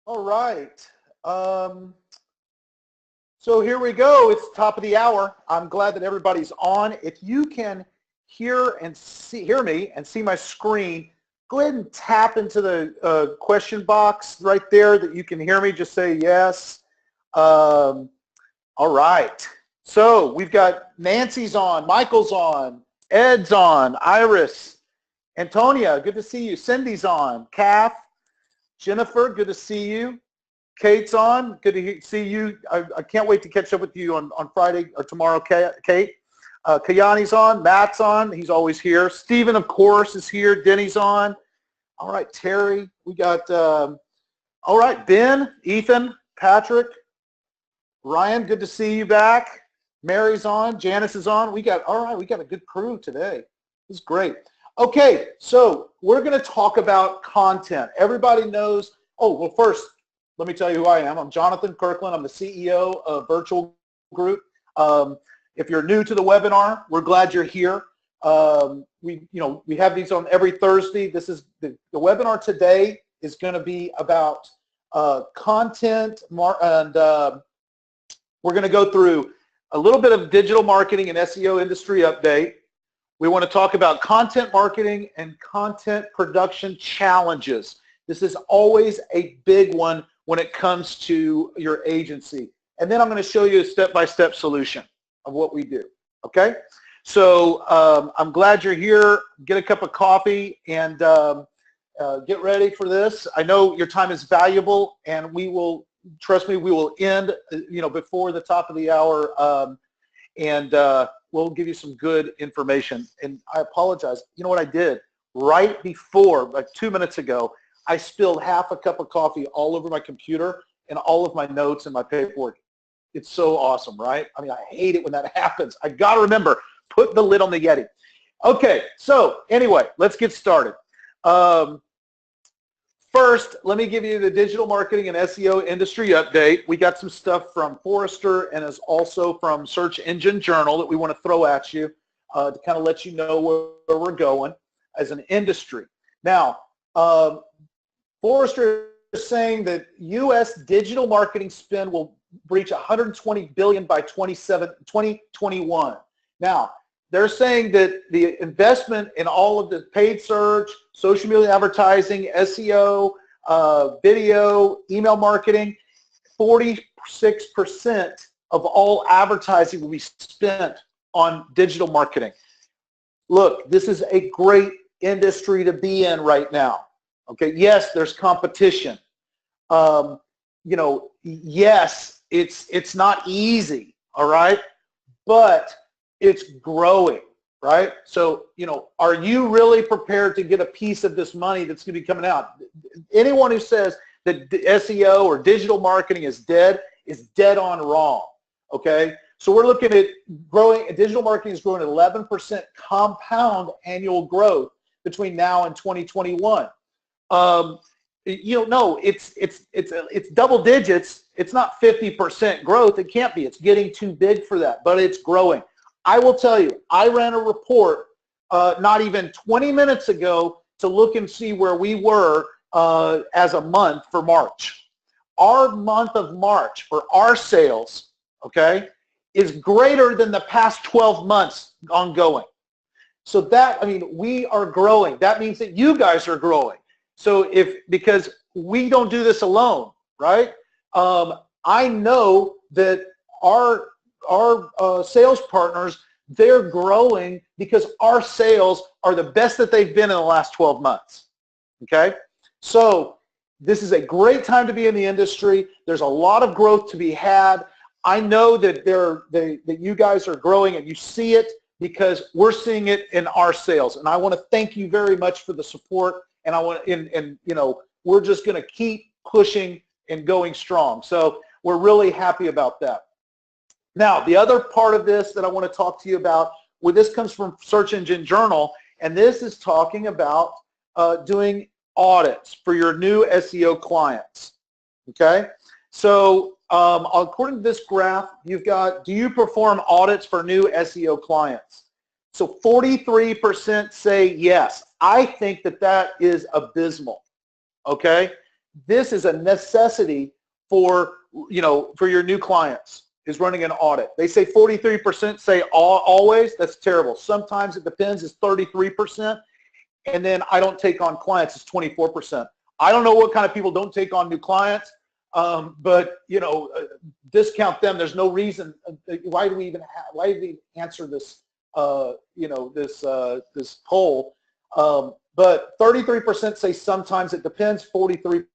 All right. So here we go. It's top of the hour. I'm glad that everybody's on. If you can hear me and see my screen, go ahead and tap into the question box right there that you can hear me. Just say yes. All right. So we've got Nancy's on, Michael's on, Ed's on, Iris, Antonia, good to see you. Cindy's on, Kath, Jennifer, good to see you. Kate's on, good to see you. I can't wait to catch up with you on Friday or tomorrow, Kate. Kayani's on, Matt's on, he's always here. Stephen, of course, is here. Denny's on. All right, Terry, we got, all right, Ben, Ethan, Patrick, Ryan, good to see you back. Mary's on, Janice is on. All right, we got a good crew today. This is great. Okay, so we're going to talk about content. Everybody knows, well, first, let me tell you who I am. I'm Jonathan Kirkland. I'm the CEO of Virtual Group. If you're new to the webinar, we're glad you're here. We have these on every Thursday. This is the webinar today is going to be about content, and we're going to go through a little bit of digital marketing and SEO industry update. We want to talk about content marketing and content production challenges. This is always a big one when it comes to your agency. And then I'm going to show you a step-by-step solution of what we do, okay? So I'm glad you're here. Get a cup of coffee and get ready for this. I know your time is valuable, and we will, trust me, we will end before the top of the hour, and we'll give you some good information. And I apologize. You know what I did? Right before, like 2 minutes ago, I spilled half a cup of coffee all over my computer and all of my notes and my paperwork. It's so awesome, right? I mean, I hate it when that happens. I got to remember, put the lid on the Yeti. Okay, so anyway, let's get started. First, let me give you the digital marketing and SEO industry update. We got some stuff from Forrester and is also from Search Engine Journal that we want to throw at you to kind of let you know where we're going as an industry. Now, Forrester is saying that U.S. digital marketing spend will reach $120 billion by 2021. Now, they're saying that the investment in all of the paid search, social media advertising, SEO, video, email marketing, 46% of all advertising will be spent on digital marketing. Look, this is a great industry to be in right now. Okay, yes, there's competition. Yes, it's not easy, all right, but it's growing, right? So, are you really prepared to get a piece of this money that's going to be coming out? Anyone who says that SEO or digital marketing is dead on wrong, okay? So we're looking at growing, digital marketing is growing at 11% compound annual growth between now and 2021. No, it's double digits. It's not 50% growth. It can't be. It's getting too big for that, but it's growing. I will tell you, I ran a report not even 20 minutes ago to look and see where we were as a month for March. Our month of March for our sales, okay, is greater than the past 12 months ongoing. So that, we are growing. That means that you guys are growing. So because we don't do this alone, right? I know that our sales partners, they're growing because our sales are the best that they've been in the last 12 months, okay? So this is a great time to be in the industry. There's a lot of growth to be had. I know that that you guys are growing, and you see it because we're seeing it in our sales. And I want to thank you very much for the support. And we're just going to keep pushing and going strong. So we're really happy about that. Now, the other part of this that I want to talk to you about, this comes from Search Engine Journal, and this is talking about doing audits for your new SEO clients, okay? So according to this graph, you've got, do you perform audits for new SEO clients? So 43% say yes. I think that is abysmal, okay? this is a necessity for, for your new clients, is running an audit. They say 43% say always. That's terrible. Sometimes it depends. It's 33%. And then I don't take on clients. It's 24%. I don't know what kind of people don't take on new clients, but discount them. There's no reason. Why do we even answer this? This poll. But 33% say sometimes it depends. 43%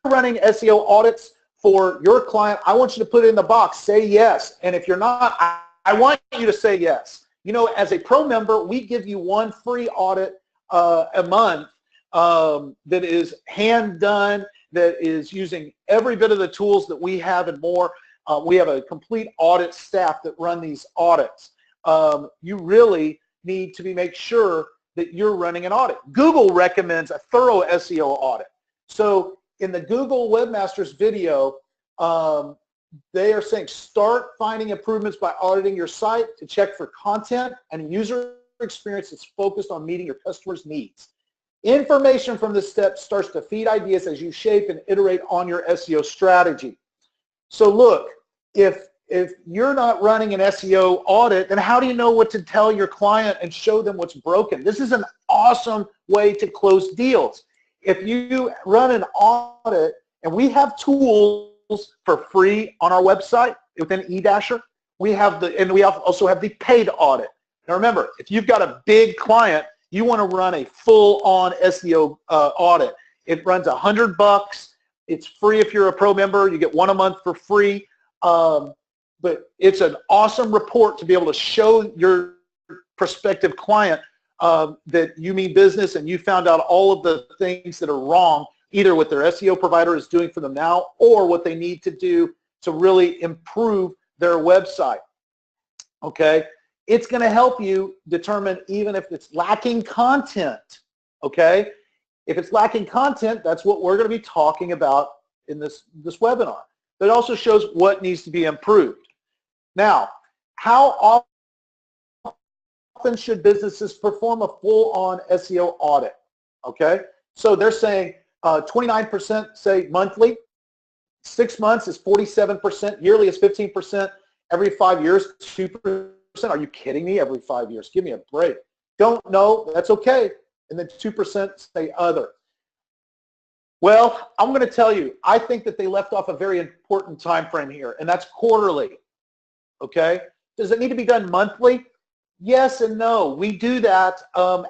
running SEO audits for your client. I want you to put it in the box. Say yes. And if you're not, I want you to say yes. As a pro member, we give you one free audit a month that is hand done, that is using every bit of the tools that we have and more. We have a complete audit staff that run these audits. You really need to make sure that you're running an audit. Google recommends a thorough SEO audit. So in the Google Webmasters video, they are saying start finding improvements by auditing your site to check for content and user experience that's focused on meeting your customers' needs. Information from this step starts to feed ideas as you shape and iterate on your SEO strategy. So look, if you're not running an SEO audit, then how do you know what to tell your client and show them what's broken? This is an awesome way to close deals. If you run an audit, and we have tools for free on our website within eDasher, we also have the paid audit. Now remember, if you've got a big client, you want to run a full-on SEO audit. It runs $100. It's free if you're a pro member. You get one a month for free. But it's an awesome report to be able to show your prospective client that you mean business and you found out all of the things that are wrong, either what their SEO provider is doing for them now or what they need to do to really improve their website. Okay? It's going to help you determine even if it's lacking content. Okay? If it's lacking content, that's what we're going to be talking about in this webinar. It also shows what needs to be improved. Now, how often should businesses perform a full-on SEO audit? Okay? So they're saying 29% say monthly, 6 months is 47%, yearly is 15%, every 5 years, 2%. Are you kidding me? Every 5 years. Give me a break. Don't know, that's okay. And then 2% say other. Well, I'm going to tell you, I think that they left off a very important time frame here, and that's quarterly. Okay? Does it need to be done monthly? Yes and no. We do that.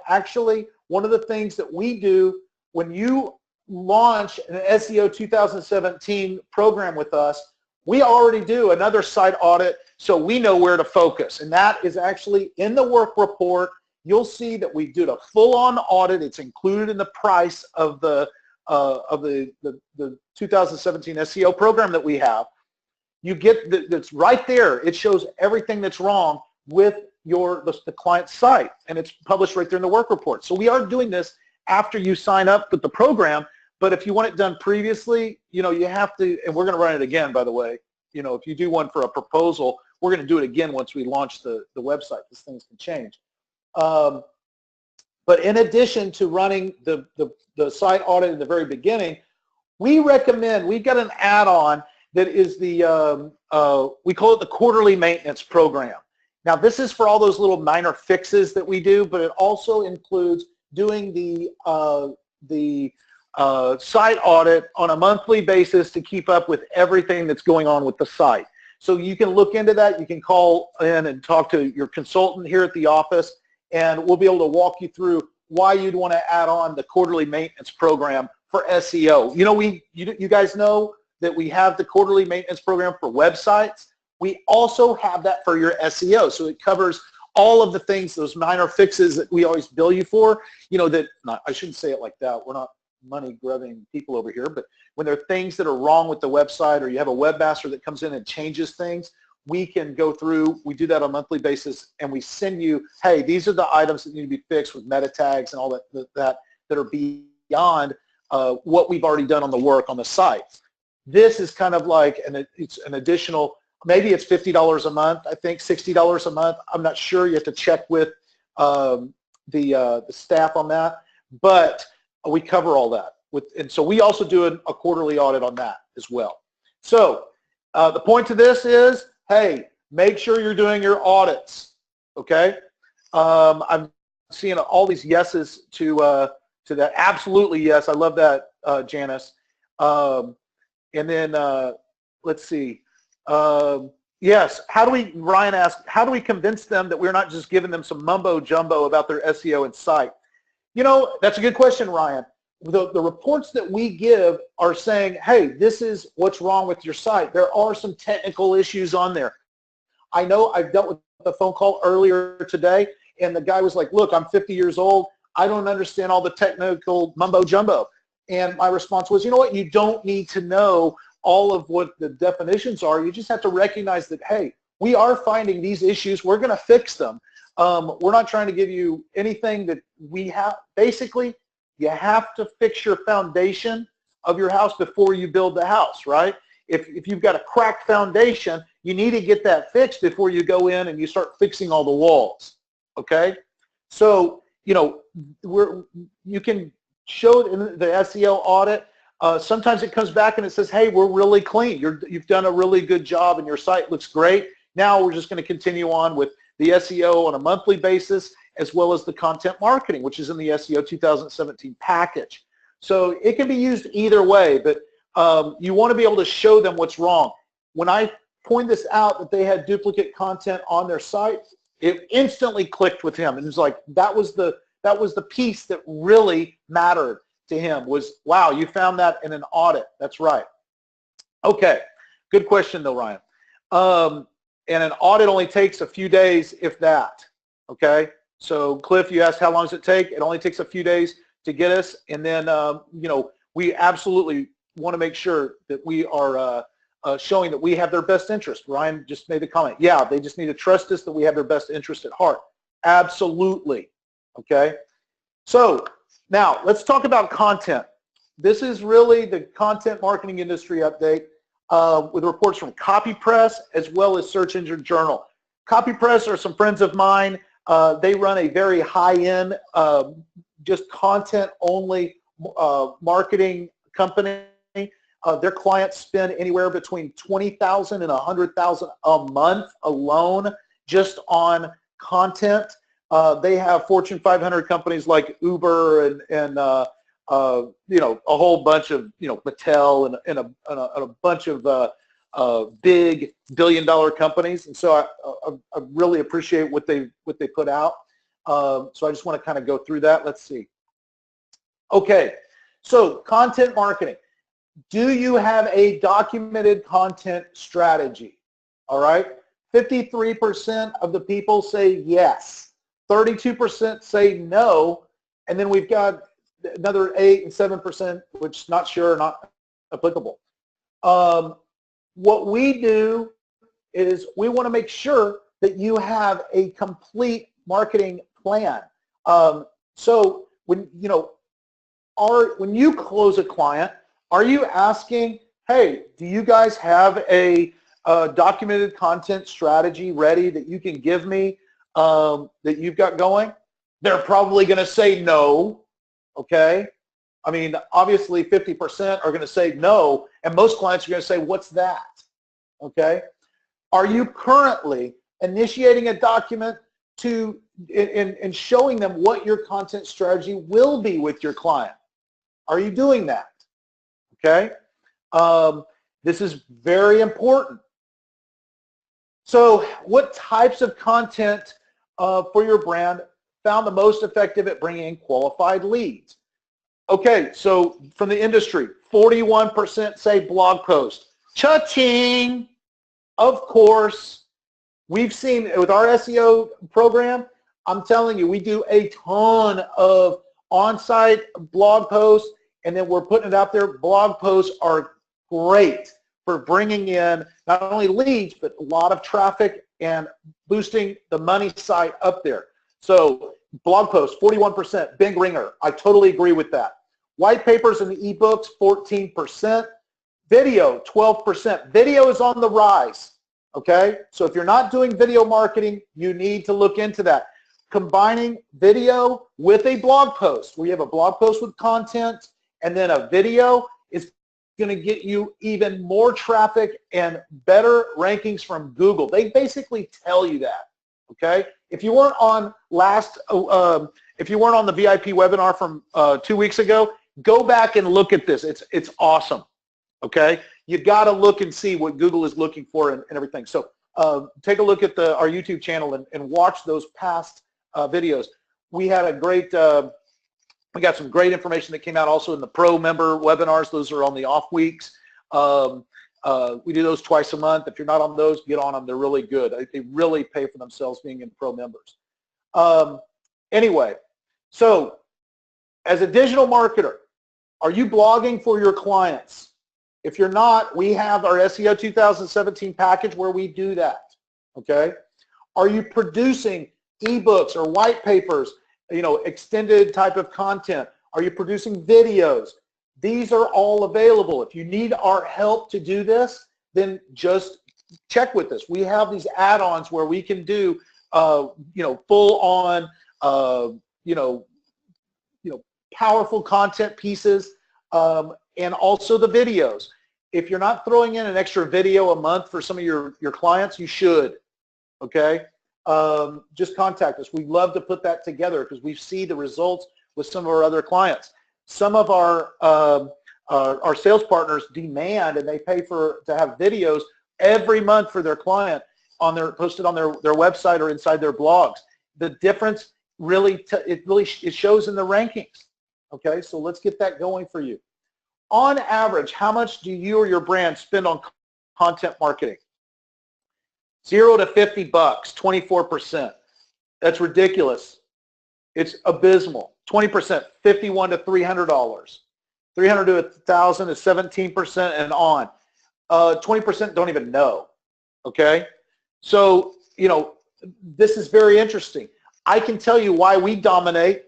Actually, one of the things that we do when you launch an SEO 2017 program with us, we already do another site audit so we know where to focus. And that is actually in the work report. You'll see that we did a full-on audit. It's included in the price of the 2017 SEO program that we have. You get that's right there. It shows everything that's wrong with the client site, and it's published right there in the work report. So we are doing this after you sign up with the program, but if you want it done previously, you have to, and we're going to run it again, by the way. If you do one for a proposal, we're going to do it again once we launch the website, because things can change. But in addition to running the site audit in the very beginning, we recommend, we've got an add-on that is we call it the quarterly maintenance program. Now this is for all those little minor fixes that we do, but it also includes doing the site audit on a monthly basis to keep up with everything that's going on with the site. So you can look into that. You can call in and talk to your consultant here at the office, and we'll be able to walk you through why you'd want to add on the quarterly maintenance program for SEO. You guys know that we have the quarterly maintenance program for websites. We also have that for your SEO. So it covers all of the things, those minor fixes that we always bill you for. I shouldn't say it like that. We're not money-grubbing people over here, but when there are things that are wrong with the website, or you have a webmaster that comes in and changes things, we can go through, we do that on a monthly basis, and we send you, hey, these are the items that need to be fixed with meta tags and all that are beyond what we've already done on the work on the site. This is kind of like it's an additional, maybe it's $50 a month, I think $60 a month. I'm not sure. You have to check with the staff on that. But We cover all that. And so we also do a quarterly audit on that as well. So the point to this is, hey, make sure you're doing your audits, okay? I'm seeing all these yeses to that. Absolutely yes. I love that, Janice. And then let's see. Yes, Ryan asked, how do we convince them that we're not just giving them some mumbo jumbo about their SEO and site? You know, that's a good question, Ryan. The reports that we give are saying, hey, this is what's wrong with your site. There are some technical issues on there. I know I've dealt with a phone call earlier today, and the guy was like, look, I'm 50 years old. I don't understand all the technical mumbo jumbo. And my response was, you know what? You don't need to know all of what the definitions are. You just have to recognize that, hey, we are finding these issues. We're going to fix them. We're not trying to give you anything that we have. Basically, you have to fix your foundation of your house before you build the house, right? If you've got a cracked foundation, you need to get that fixed before you go in and you start fixing all the walls, okay? So, you know, you can show it in the SEO audit. Sometimes it comes back and it says, hey, we're really clean. You've done a really good job and your site looks great. Now we're just going to continue on with the SEO on a monthly basis, as well as the content marketing, which is in the SEO 2017 package. So it can be used either way, but you want to be able to show them what's wrong. When I pointed this out that they had duplicate content on their site, it instantly clicked with him, and it was like that was the piece that really mattered to him was, wow, you found that in an audit. That's right. Okay, good question though, Ryan. And an audit only takes a few days, if that. Okay. So Cliff, you asked how long does it take? It only takes a few days to get us, and then you know, we absolutely want to make sure that we are showing that we have their best interest. Ryan just made the comment. Yeah, they just need to trust us that we have their best interest at heart. Absolutely. Okay. So now let's talk about content. This is really the content marketing industry update with reports from CopyPress as well as Search Engine Journal. CopyPress are some friends of mine. They run a very high-end, just content-only marketing company. Their clients spend anywhere between $20,000 and $100,000 a month alone just on content. They have Fortune 500 companies like Uber and you know, a whole bunch of, you know, Mattel and a bunch of big billion-dollar companies, and so I really appreciate what they put out. So I just want to kind of go through that. Let's see. Okay, so content marketing. Do you have a documented content strategy? All right, 53% of the people say yes, 32% say no, and then we've got another 8 and 7%, which not sure, not applicable. What we do is we want to make sure that you have a complete marketing plan. So when when you close a client, are you asking, hey, do you guys have a documented content strategy ready that you can give me that you've got going? They're probably going to say no, okay? I mean, obviously 50% are going to say no, and most clients are going to say, what's that, okay? Are you currently initiating a document and showing them what your content strategy will be with your client? Are you doing that? Okay, this is very important. So what types of content for your brand found the most effective at bringing in qualified leads? Okay, so from the industry, 41% say blog post. Cha-ching! Of course, we've seen with our SEO program, I'm telling you, we do a ton of on-site blog posts, and then we're putting it out there. Blog posts are great for bringing in not only leads, but a lot of traffic and boosting the money site up there. So blog posts, 41%, big ringer. I totally agree with that. White papers and ebooks, 14%. Video, 12%. Video is on the rise, okay? So if you're not doing video marketing, you need to look into that. combining video with a blog post, where you have a blog post with content and then a video, is going to get you even more traffic and better rankings from Google. They basically tell you that. Okay, if you weren't on if you weren't on the VIP webinar from 2 weeks ago, go back and look at this. It's awesome. Okay, you got to look and see what Google is looking for and everything. So take a look at our YouTube channel and watch those past videos. We had a great, we got some great information that came out also in the Pro member webinars. Those are on the off weeks. We do those twice a month. If you're not on those, get on them. They're really good. They really pay for themselves being in Pro members. Anyway, so as a digital marketer, are you blogging for your clients? If you're not, we have our SEO 2017 package where we do that. Okay? Are you producing ebooks or white papers, you know, extended type of content? Are you producing videos? These are all available. If you need our help to do this, then just check with us. We have these add-ons where we can do, you know, full-on, you know, powerful content pieces, and also the videos. If you're not throwing in an extra video a month for some of your clients, you should. Okay, just contact us. We'd love to put that together because we see the results with some of our other clients. Some of our sales partners demand, and they pay to have videos every month for their client posted on their website or inside their blogs. The difference it shows in the rankings. Okay, so let's get that going for you. On average, how much do you or your brand spend on content marketing? 0 to 50 bucks, 24%. That's ridiculous. It's abysmal. 20%, $51 to $300. 300 to 1,000 is 17% and on. 20% don't even know. Okay, so you know this is very interesting. I can tell you why we dominate.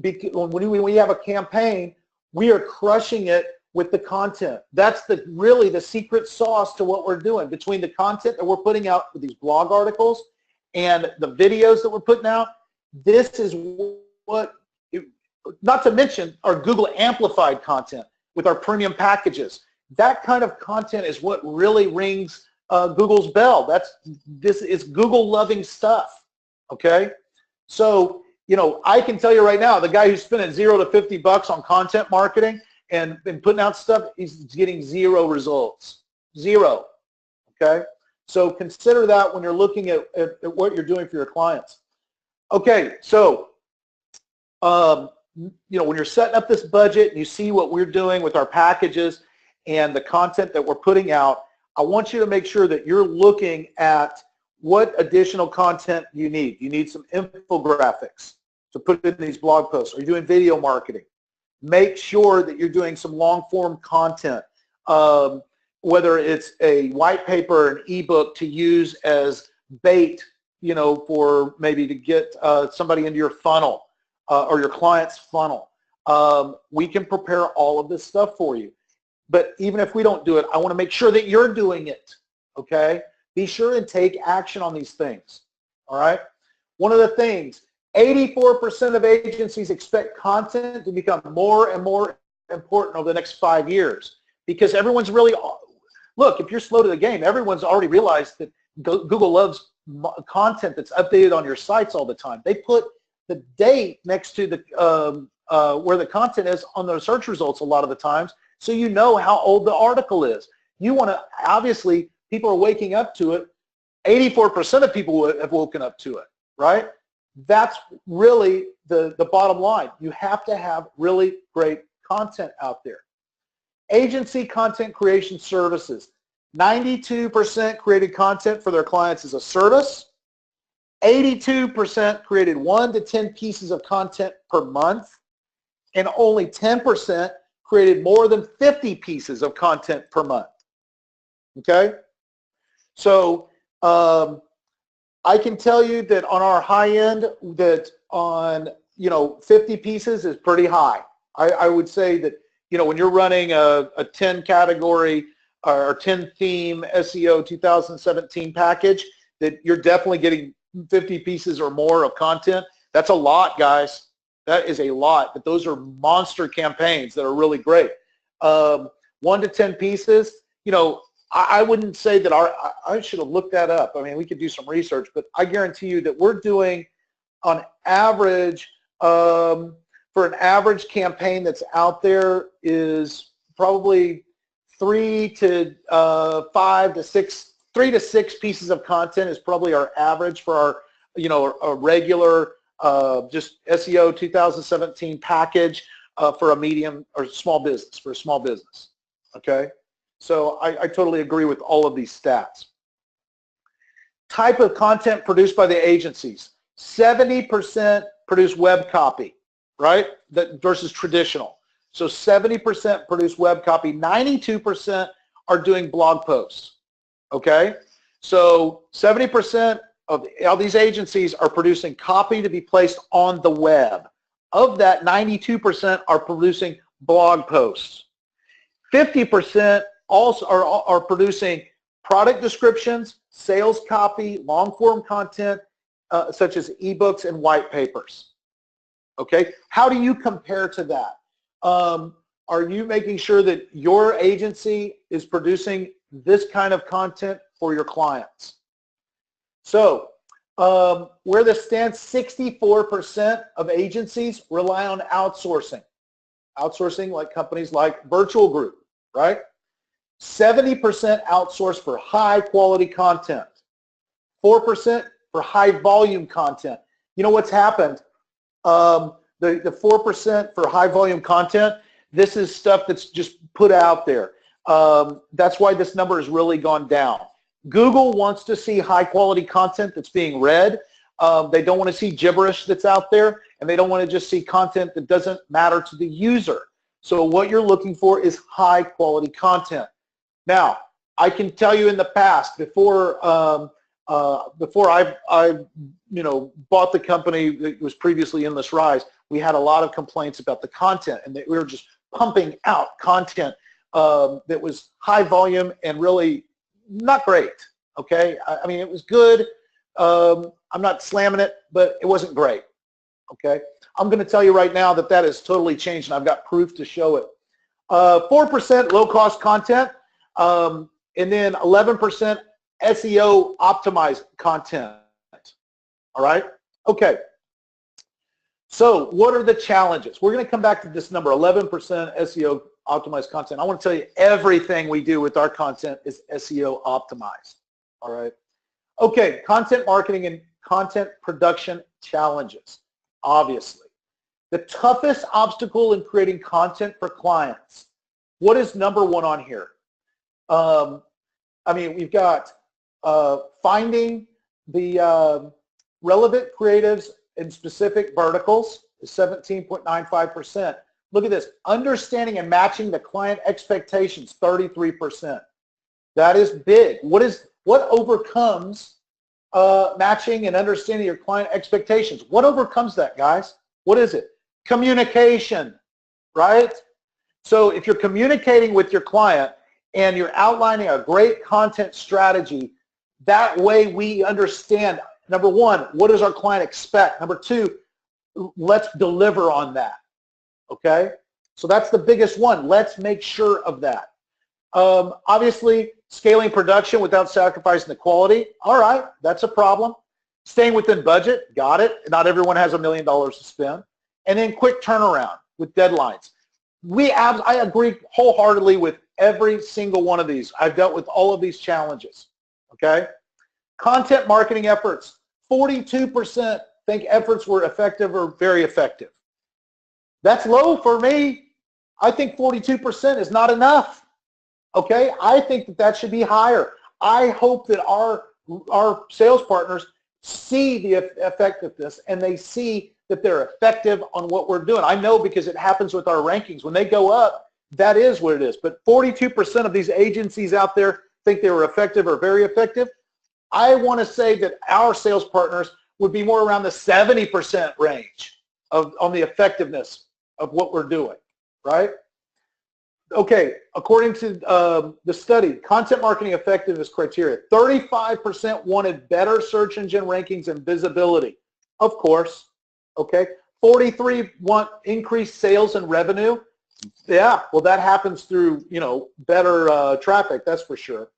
Because when we have a campaign, we are crushing it with the content. That's really the secret sauce to what we're doing. Between the content that we're putting out with these blog articles and the videos that we're putting out, this is what, not to mention our Google amplified content with our premium packages. That kind of content is what really rings Google's bell. This is Google loving stuff. Okay, so you know, I can tell you right now, the guy who's spending 0 to 50 bucks on content marketing and putting out stuff, he's getting 0 results. 0. Okay? So consider that when you're looking at what you're doing for your clients. Okay, so you know, when you're setting up this budget and you see what we're doing with our packages and the content that we're putting out, I want you to make sure that you're looking at what additional content you need. You need some infographics to put in these blog posts. Are you doing video marketing? Make sure that you're doing some long-form content, whether it's a white paper, an ebook to use as bait, you know, for maybe to get somebody into your funnel or your client's funnel. We can prepare all of this stuff for you. But even if we don't do it, I want to make sure that you're doing it. Okay? Be sure and take action on these things, all right? One of the things, 84% of agencies expect content to become more and more important over the next 5 years because everyone's really, look, if you're slow to the game, everyone's already realized that Google loves content that's updated on your sites all the time. They put the date next to the where the content is on the search results a lot of the times, so you know how old the article is. You want to, obviously, people are waking up to it. 84% of people have woken up to it, right? That's really the bottom line. You have to have really great content out there. Agency content creation services. 92% created content for their clients as a service. 82% created 1 to 10 pieces of content per month. And only 10% created more than 50 pieces of content per month. Okay? So I can tell you that on our high end, that on 50 pieces is pretty high. I would say that when you're running a 10 category or 10 theme SEO 2017 package, that you're definitely getting 50 pieces or more of content. That's a lot, guys. That is a lot, but those are monster campaigns that are really great. 1 to 10 pieces, you know, I wouldn't say that I should have looked that up. I mean, we could do some research, but I guarantee you that we're doing on average, for an average campaign that's out there is probably 3 to 6 pieces of content is probably our average for our, you know, a regular just SEO 2017 package for a medium or small business, for a small business, okay? So I totally agree with all of these stats. Type of content produced by the agencies. 70% produce web copy, right? That versus traditional. So 70% produce web copy. 92% are doing blog posts, okay? So 70% of these agencies are producing copy to be placed on the web. Of that, 92% are producing blog posts. 50% also are producing product descriptions, sales copy, long-form content, such as ebooks and white papers. Okay, how do you compare to that? Are you making sure that your agency is producing this kind of content for your clients? So where this stands, 64% of agencies rely on outsourcing. Outsourcing, like companies like Virtual Group, right? 70% outsource for high quality content. 4% for high volume content. You know what's happened? The 4% for high volume content, this is stuff that's just put out there. That's why this number has really gone down. Google wants to see high quality content that's being read. They don't want to see gibberish that's out there, and they don't want to just see content that doesn't matter to the user. So what you're looking for is high quality content. Now, I can tell you in the past, before I bought the company that was previously Endless Rise, we had a lot of complaints about the content, and that we were just pumping out content that was high volume and really not great. Okay, I mean, it was good. I'm not slamming it, but it wasn't great. Okay, I'm going to tell you right now that that has totally changed, and I've got proof to show it. 4% low-cost content, and then 11% SEO optimized content. All right? Okay. So what are the challenges? We're going to come back to this number, 11% SEO optimized content. I want to tell you everything we do with our content is SEO optimized. All right? Okay, content marketing and content production challenges, obviously. The toughest obstacle in creating content for clients. What is number one on here? I mean, we've got finding the relevant creatives in specific verticals is 17.95%. Look at this. Understanding and matching the client expectations, 33%. That is big. What overcomes matching and understanding your client expectations? What overcomes that, guys? What is it? Communication, right? So if you're communicating with your client and you're outlining a great content strategy, that way we understand, number one, what does our client expect? Number two, let's deliver on that, okay? So that's the biggest one. Let's make sure of that. Obviously, scaling production without sacrificing the quality, all right, that's a problem. Staying within budget, got it. Not everyone has $1 million to spend. And then quick turnaround with deadlines. I agree wholeheartedly with every single one of these. I've dealt with all of these challenges, okay? Content marketing efforts, 42% think efforts were effective or very effective. That's low for me. I think 42% is not enough, okay? I think that that should be higher. I hope that our sales partners see the effectiveness and they see that they're effective on what we're doing. I know because it happens with our rankings. When they go up, that is what it is. But 42% of these agencies out there think they were effective or very effective. I want to say that our sales partners would be more around the 70% range on the effectiveness of what we're doing, right? Okay, according to the study, content marketing effectiveness criteria, 35% wanted better search engine rankings and visibility. Of course, okay. 43 want increased sales and revenue. Yeah, well, that happens through, better traffic, that's for sure.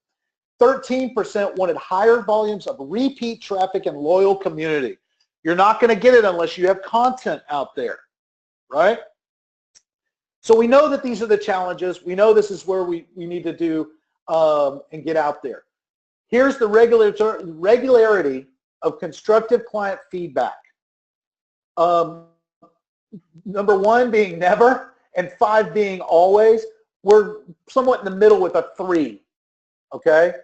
13% wanted higher volumes of repeat traffic and loyal community. You're not going to get it unless you have content out there, right? So we know that these are the challenges. We know this is where we need to do and get out there. Here's the regularity of constructive client feedback. Number 1 being never and 5 being always. We're somewhat in the middle with a 3, okay?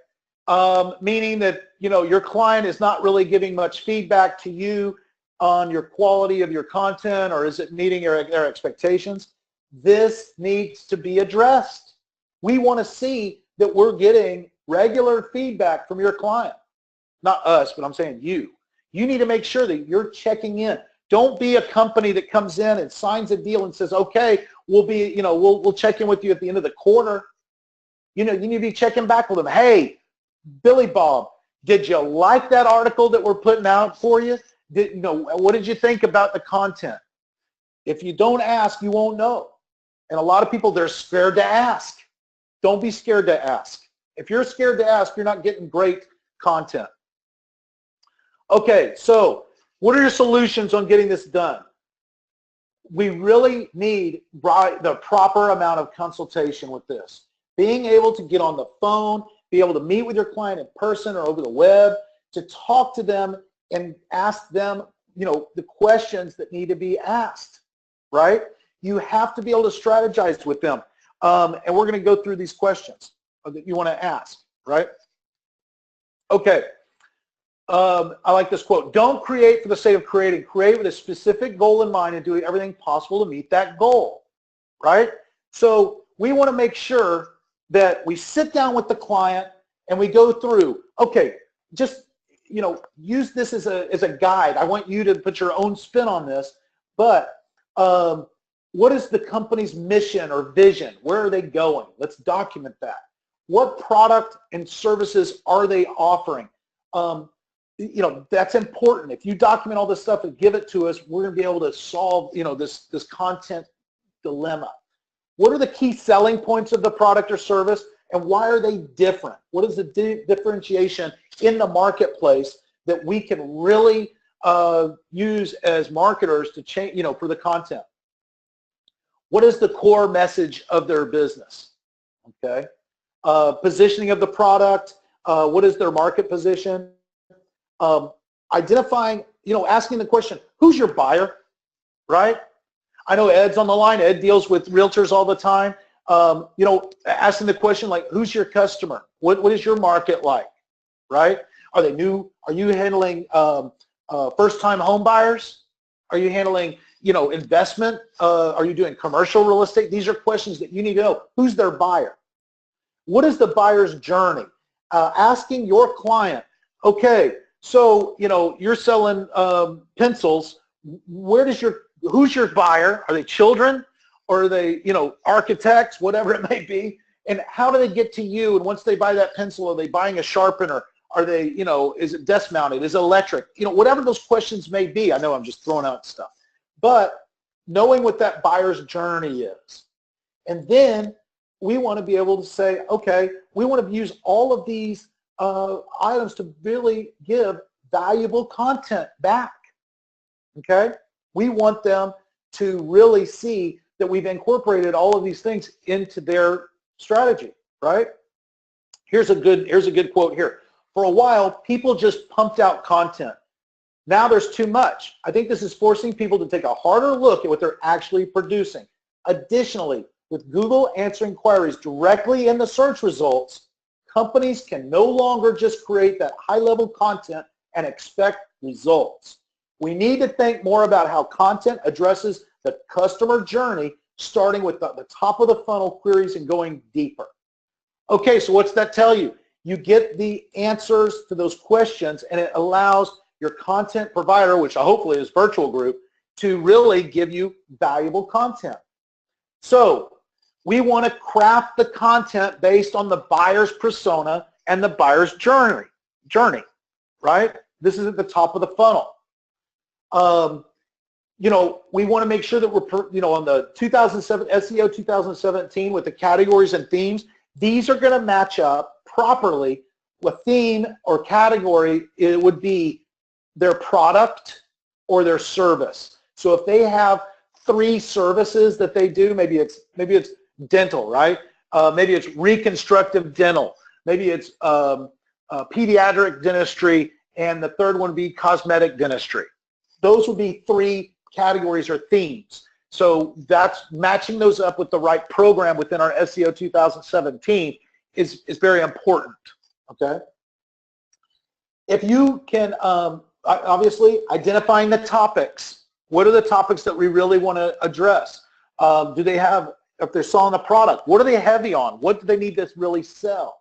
Meaning that, your client is not really giving much feedback to you on your quality of your content, or is it meeting their expectations? This needs to be addressed. We want to see that we're getting regular feedback from your client. Not us, but I'm saying you. You need to make sure that you're checking in. Don't be a company that comes in and signs a deal and says, okay, we'll check in with you at the end of the quarter. You need to be checking back with them. Hey, Billy Bob, did you like that article that we're putting out for you? What did you think about the content? If you don't ask, you won't know. And a lot of people, they're scared to ask. Don't be scared to ask. If you're scared to ask, you're not getting great content. Okay, so what are your solutions on getting this done? We really need the proper amount of consultation with this. Being able to get on the phone, be able to meet with your client in person or over the web, to talk to them and ask them, the questions that need to be asked, right? You have to be able to strategize with them. And we're going to go through these questions that you want to ask, right? Okay. I like this quote. Don't create for the sake of creating. Create with a specific goal in mind and do everything possible to meet that goal, right? So we want to make sure that we sit down with the client and we go through, okay, just, use this as a guide. I want you to put your own spin on this, but what is the company's mission or vision? Where are they going? Let's document that. What product and services are they offering? That's important. If you document all this stuff and give it to us, we're going to be able to solve, this content dilemma. What are the key selling points of the product or service, and why are they different? What is the differentiation in the marketplace that we can really use as marketers to change, for the content? What is the core message of their business? Okay, positioning of the product. What is their market position? Identifying, asking the question, who's your buyer, right? I know Ed's on the line. Ed deals with realtors all the time. Asking the question like, who's your customer? What is your market like, right? Are they new? Are you handling first-time home buyers? Are you handling, investment? Are you doing commercial real estate? These are questions that you need to know. Who's their buyer? What is the buyer's journey? Asking your client, okay, so, you're selling pencils. Who's your buyer? Are they children? Or are they, architects, whatever it may be? And how do they get to you? And once they buy that pencil, are they buying a sharpener? Are they, is it desk mounted? Is it electric? Whatever those questions may be. I know I'm just throwing out stuff. But knowing what that buyer's journey is. And then we want to be able to say, okay, we want to use all of these items to really give valuable content back, okay? We want them to really see that we've incorporated all of these things into their strategy, right? Here's a good quote here. For a while, people just pumped out content. Now there's too much. I think this is forcing people to take a harder look at what they're actually producing. Additionally, with Google answering queries directly in the search results, companies can no longer just create that high-level content and expect results. We need to think more about how content addresses the customer journey, starting with the top of the funnel queries and going deeper. Okay, so what's that tell you? You get the answers to those questions, and it allows your content provider, which hopefully is Virtual Group, to really give you valuable content. So We want to craft the content based on the buyer's persona and the buyer's journey, right? This is at the top of the funnel. We want to make sure that we're, on the 2007 SEO 2017 with the categories and themes, these are going to match up properly. A theme or category, it would be their product or their service. So if they have 3 services that they do, maybe it's dental, right? Maybe it's reconstructive dental. Maybe it's pediatric dentistry, and the third one would be cosmetic dentistry. Those would be 3 categories or themes. So that's matching those up with the right program within our SEO 2017 is very important, okay? If you can, obviously, identifying the topics. What are the topics that we really want to address? Do they have, if they're selling a product, what are they heavy on? What do they need to really sell?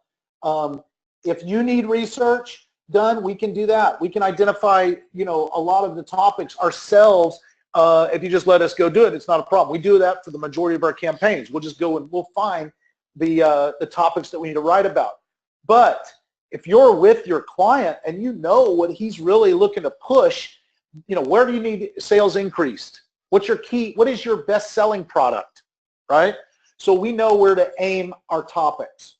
If you need research done, we can do that. We can identify, a lot of the topics ourselves. If you just let us go do it, it's not a problem. We do that for the majority of our campaigns. We'll just go and we'll find the topics that we need to write about. But if you're with your client and you know what he's really looking to push, where do you need sales increased? What's your key? What is your best selling product, right? So we know where to aim our topics.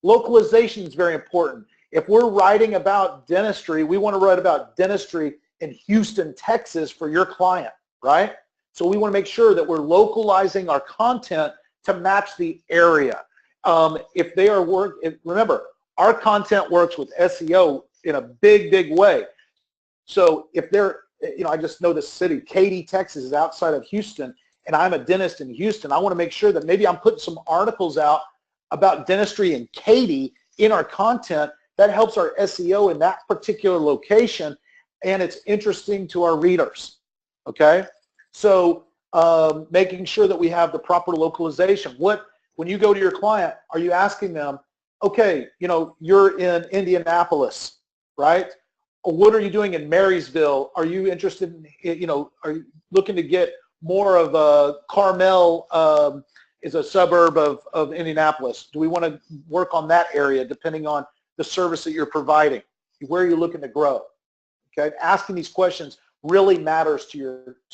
Localization is very important. If we're writing about dentistry, we want to write about dentistry in Houston, Texas for your client, right? So we want to make sure that we're localizing our content to match the area. If they are remember, our content works with SEO in a big way. So if they're, I just know the city, Katy, Texas is outside of Houston, and I'm a dentist in Houston. I want to make sure that maybe I'm putting some articles out about dentistry in Katy in our content. That helps our SEO in that particular location, and it's interesting to our readers, okay? So making sure that we have the proper localization. When you go to your client, are you asking them, okay, you're in Indianapolis, right? What are you doing in Marysville? Are you interested in, are you looking to get more of Carmel is a suburb of Indianapolis. Do we want to work on that area depending on the service that you're providing? Where are you looking to grow? Okay, asking these questions really matters to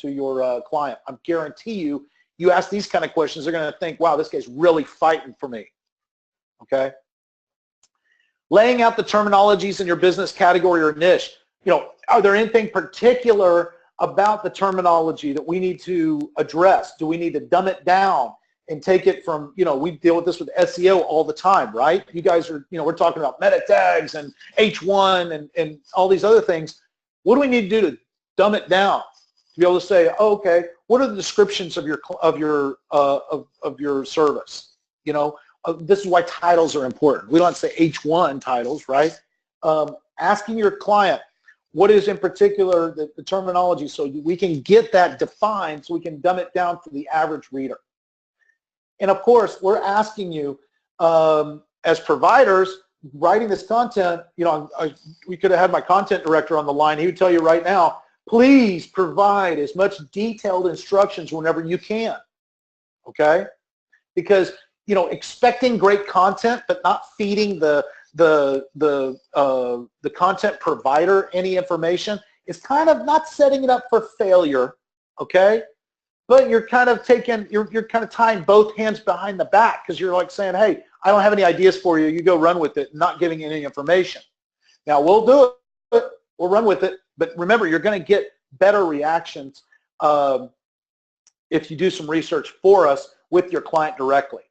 your client. I guarantee you ask these kind of questions, they're going to think, wow, this guy's really fighting for me. Okay. Laying out the terminologies in your business category or niche. Are there anything particular about the terminology that we need to address? Do we need to dumb it down and take it from, we deal with this with SEO all the time, right? You guys are, we're talking about meta tags and H1 and all these other things. What do we need to do to dumb it down? To be able to say, oh, okay, what are the descriptions of your service? This is why titles are important. We don't say H1 titles, right? Asking your client, what is in particular the terminology, so we can get that defined, so we can dumb it down for the average reader. And of course, we're asking you as providers writing this content, we could have had my content director on the line. He would tell you right now, please provide as much detailed instructions whenever you can, okay? Because, expecting great content but not feeding the content provider any information is kind of not setting it up for failure, okay? But you're kind of tying both hands behind the back, because you're like saying, hey, I don't have any ideas for you. You go run with it, not giving any information. Now, we'll do it. We'll run with it. But remember, you're going to get better reactions if you do some research for us with your client directly.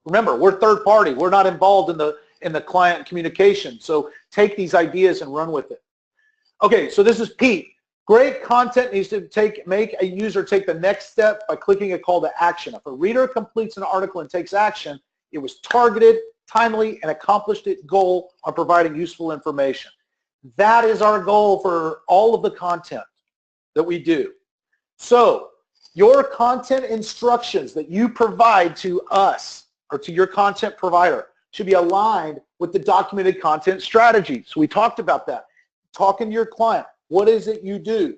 Remember, we're third party. We're not involved in the client communication. So take these ideas and run with it. Okay, so this is Pete. Great content needs to make a user take the next step by clicking a call to action. If a reader completes an article and takes action, it was targeted, timely, and accomplished its goal on providing useful information. That is our goal for all of the content that we do. So your content instructions that you provide to us or to your content provider should be aligned with the documented content strategy. So we talked about that. Talking to your client, what is it you do,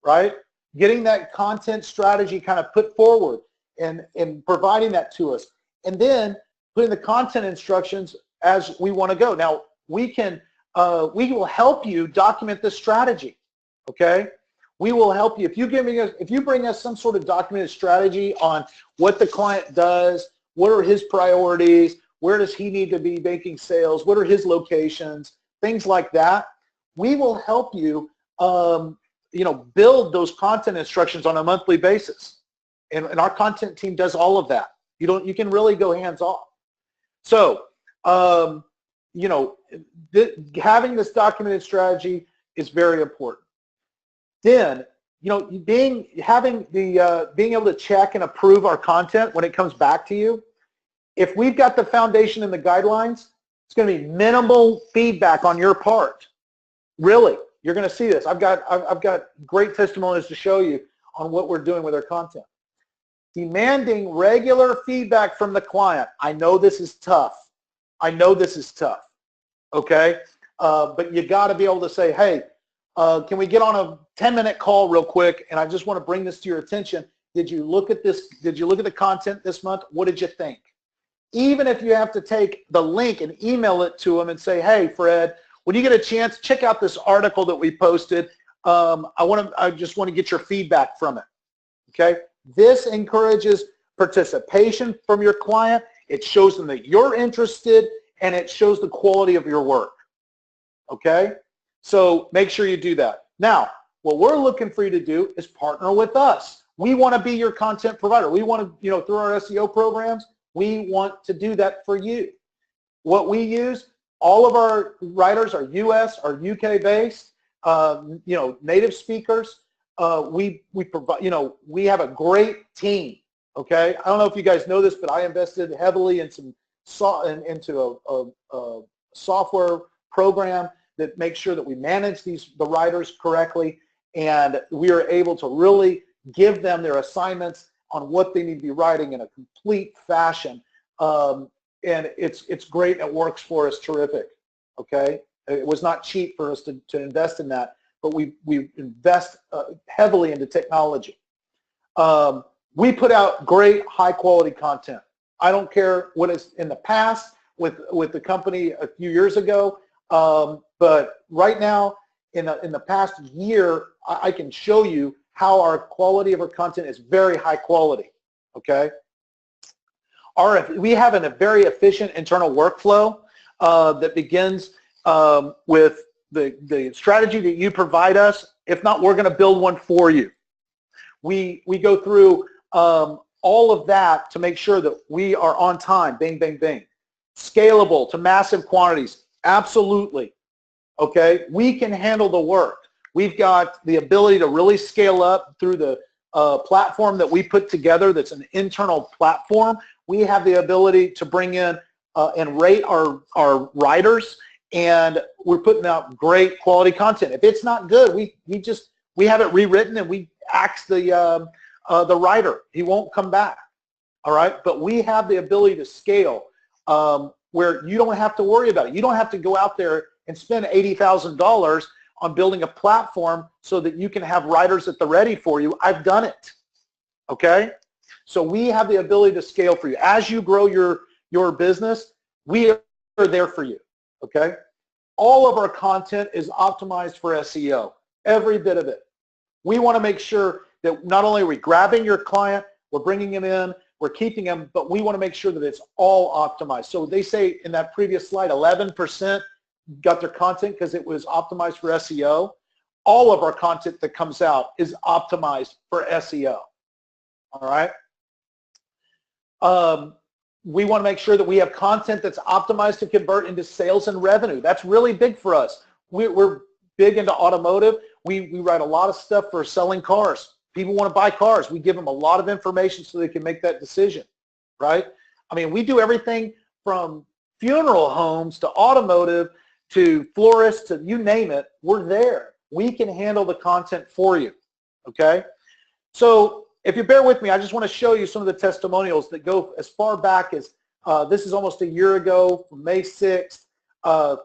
right? Getting that content strategy kind of put forward and providing that to us. and then put in the content instructions as we want to go. Now, we will help you document this strategy, okay? We will help you. If you bring us some sort of documented strategy on what the client does, what are his priorities, where does he need to be making sales, what are his locations, things like that, we will help you, build those content instructions on a monthly basis. And our content team does all of that. You can really go hands off. So, having this documented strategy is very important. Then, being able to check and approve our content when it comes back to you. If we've got the foundation and the guidelines, it's going to be minimal feedback on your part. Really, you're going to see this. I've got great testimonials to show you on what we're doing with our content. Demanding regular feedback from the client. I know this is tough. Okay? But you got to be able to say, hey, can we get on a 10-minute call real quick, and I just want to bring this to your attention. Did you look at this? Did you look at the content this month? What did you think? Even if you have to take the link and email it to them and say, hey, Fred, when you get a chance, check out this article that we posted. I just want to get your feedback from it. Okay? This encourages participation from your client. It shows them that you're interested, and it shows the quality of your work. Okay? So make sure you do that. Now, what we're looking for you to do is partner with us. We want to be your content provider. We want to, through our SEO programs, we want to do that for you. What we use, all of our writers are US or UK based, native speakers. We provide, we have a great team. Okay, I don't know if you guys know this, but I invested heavily in into a software program that makes sure that we manage the writers correctly, and we are able to really give them their assignments on what they need to be writing in a complete fashion. And it's great. It works for us terrific. Okay, it was not cheap for us to invest in that, but we invest heavily into technology. We put out great high quality content. I don't care what is in the past with the company a few years ago, but right now in the past year, I can show you how our quality of our content is very high quality. Okay. We have a very efficient internal workflow that begins with the strategy that you provide us. If not, we're going to build one for you. We go through all of that to make sure that we are on time. Bing, bing, bing. Scalable to massive quantities. Absolutely. Okay. We can handle the work. We've got the ability to really scale up through the platform that we put together that's an internal platform. We have the ability to bring in and rate our writers, and we're putting out great quality content. If it's not good, we have it rewritten and we ask the writer. He won't come back. All right, but we have the ability to scale where you don't have to worry about it. You don't have to go out there and spend $80,000 on building a platform so that you can have writers at the ready for you. I've done it. Okay? So we have the ability to scale for you. As you grow your business, we are there for you. Okay? All of our content is optimized for SEO. Every bit of it. We want to make sure that not only are we grabbing your client, we're bringing him in, we're keeping him, but we want to make sure that it's all optimized. So they say in that previous slide, 11% got their content because it was optimized for SEO. All of our content that comes out is optimized for SEO. All right. We want to make sure that we have content that's optimized to convert into sales and revenue. That's really big for us. We're big into automotive. We write a lot of stuff for selling cars. People want to buy cars. We give them a lot of information so they can make that decision, right? I mean, we do everything from funeral homes to automotive to florists to you name it. We're there. We can handle the content for you, okay? So if you bear with me, I just want to show you some of the testimonials that go as far back as, this is almost a year ago, from May 6th.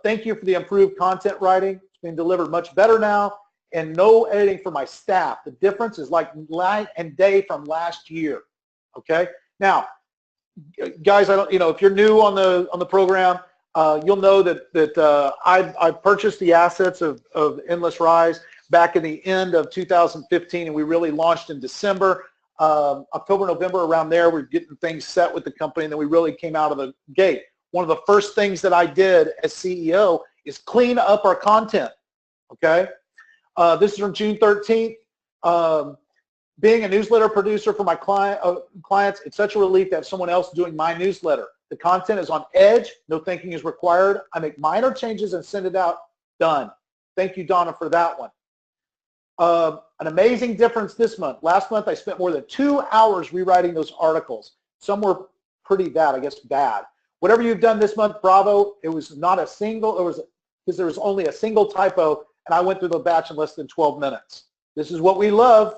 Thank you for the improved content writing. It's being delivered much better now, and no editing for my staff. The difference is like night and day from last year, okay? Now, guys, I don't, if you're new on the program, you'll know that I purchased the assets of Endless Rise back in the end of 2015, and we really launched in December, October, November, around there. We're getting things set with the company, and then we really came out of the gate. One of the first things that I did as CEO is clean up our content. Okay, this is from June 13th. Being a newsletter producer for my clients, it's such a relief to have someone else doing my newsletter. The content is on edge. No thinking is required. I make minor changes and send it out. Done. Thank you, Donna, for that one. An amazing difference this month. Last month, I spent more than 2 hours rewriting those articles. Some were pretty bad, I guess bad. Whatever you've done this month, bravo. It was not a single, because there was only a single typo, and I went through the batch in less than 12 minutes. This is what we love.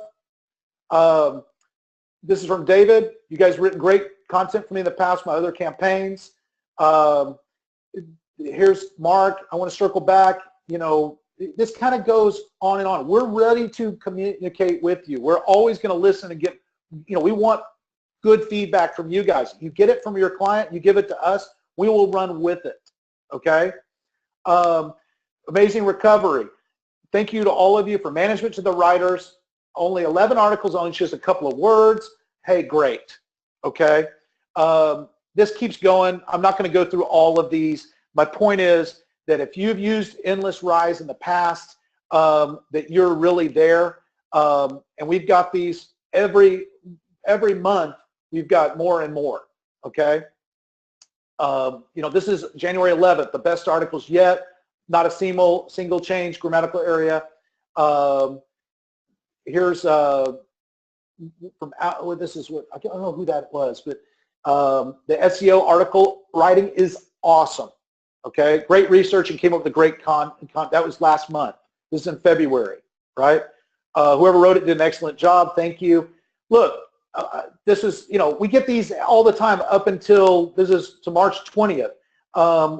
This is from David. You guys have written great content for me in the past, my other campaigns. Here's Mark. I want to circle back. This kind of goes on and on. We're ready to communicate with you. We're always going to listen and get, we want good feedback from you guys. You get it from your client, you give it to us, we will run with it, okay? Amazing recovery. Thank you to all of you, for management to the writers. Only 11 articles, only just a couple of words. Hey, great, okay? This keeps going. I'm not going to go through all of these. My point is that if you've used Endless Rise in the past, that you're really there. And we've got these every month. We've got more and more, okay? This is January 11th, the best articles yet, not a single change, grammatical area. Here's this is what, I don't know who that was, but the SEO article writing is awesome, okay? Great research and came up with a great that was last month. This is in February, right? Whoever wrote it did an excellent job. Thank you. Look, this is, we get these all the time up until, this is to March 20th,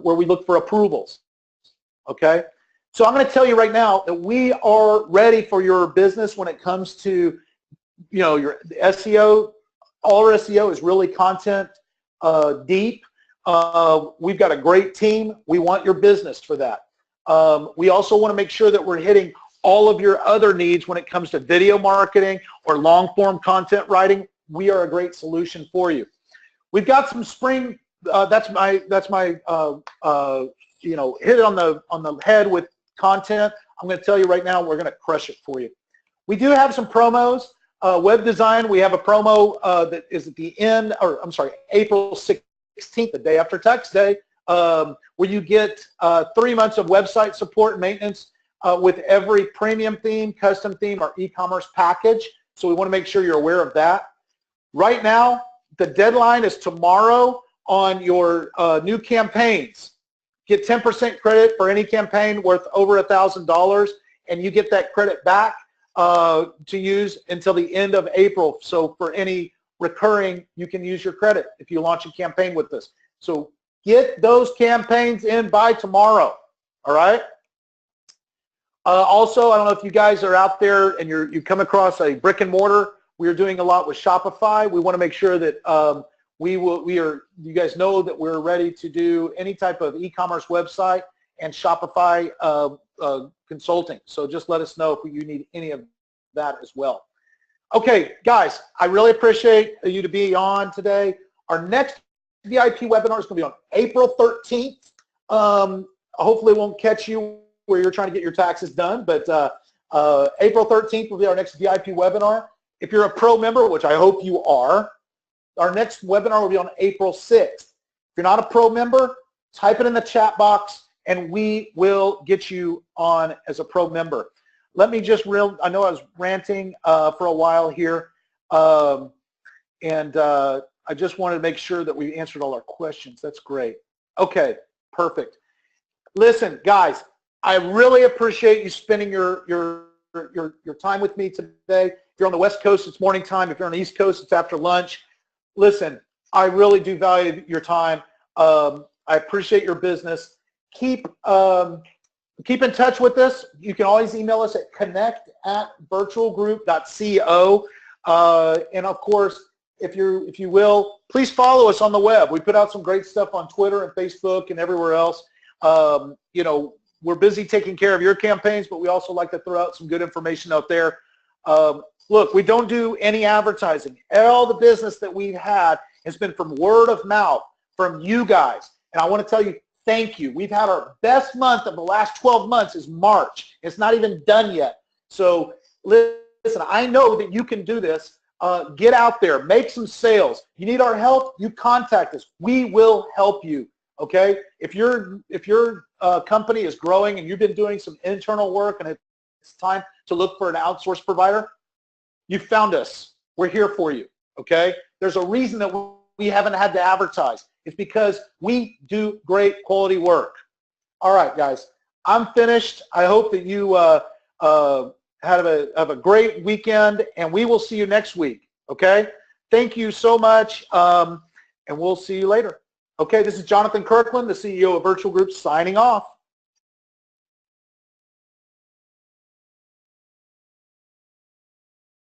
where we look for approvals, okay? So I'm going to tell you right now that we are ready for your business when it comes to, your SEO. All our SEO is really content deep. We've got a great team. We want your business for that. We also want to make sure that we're hitting all of your other needs when it comes to video marketing or long-form content writing. We are a great solution for you. We've got some spring. That's my hit it on the head with content. I'm going to tell you right now, we're going to crush it for you. We do have some promos. Web design, we have a promo that is at the end, or I'm sorry, April 16th, the day after Tax Day, where you get 3 months of website support and maintenance with every premium theme, custom theme, or e-commerce package. So we want to make sure you're aware of that. Right now, the deadline is tomorrow on your new campaigns. Get 10% credit for any campaign worth over $1,000, and you get that credit back to use until the end of April. So for any recurring, you can use your credit if you launch a campaign with us. So get those campaigns in by tomorrow, all right? Also, I don't know if you guys are out there and you come across a brick and mortar. We are doing a lot with Shopify. We want to make sure that you guys know that we're ready to do any type of e-commerce website and Shopify consulting. So just let us know if you need any of that as well. Okay, guys, I really appreciate you to be on today. Our next VIP webinar is going to be on April 13th. Hopefully it won't catch you where you're trying to get your taxes done, but April 13th will be our next VIP webinar. If you're a pro member, which I hope you are, our next webinar will be on April 6th. If you're not a pro member, type it in the chat box and we will get you on as a pro member. Let me just I know I was ranting for a while here, and I just wanted to make sure that we answered all our questions. That's great. Okay, perfect. Listen, guys, I really appreciate you spending your time with me today. If you're on the West Coast, it's morning time. If you're on the East Coast, it's after lunch. Listen, I really do value your time. I appreciate your business. Keep in touch with us. You can always email us at connect@virtualgroup.co. And of course, if you will, please follow us on the web. We put out some great stuff on Twitter and Facebook and everywhere else. You know, we're busy taking care of your campaigns, but we also like to throw out some good information out there. Look, we don't do any advertising. All the business that we've had has been from word of mouth from you guys. And I want to tell you, thank you. We've had our best month of the last 12 months is March. It's not even done yet. So listen, I know that you can do this. Get out there, make some sales. You need our help, you contact us. We will help you, okay? If your company is growing and you've been doing some internal work and it's time to look for an outsourced provider, you found us. We're here for you, okay? There's a reason that we haven't had to advertise. It's because we do great quality work. All right, guys, I'm finished. I hope that you have a great weekend, and we will see you next week, okay? Thank you so much, and we'll see you later. Okay, this is Jonathan Kirkland, the CEO of Virtual Groups, signing off.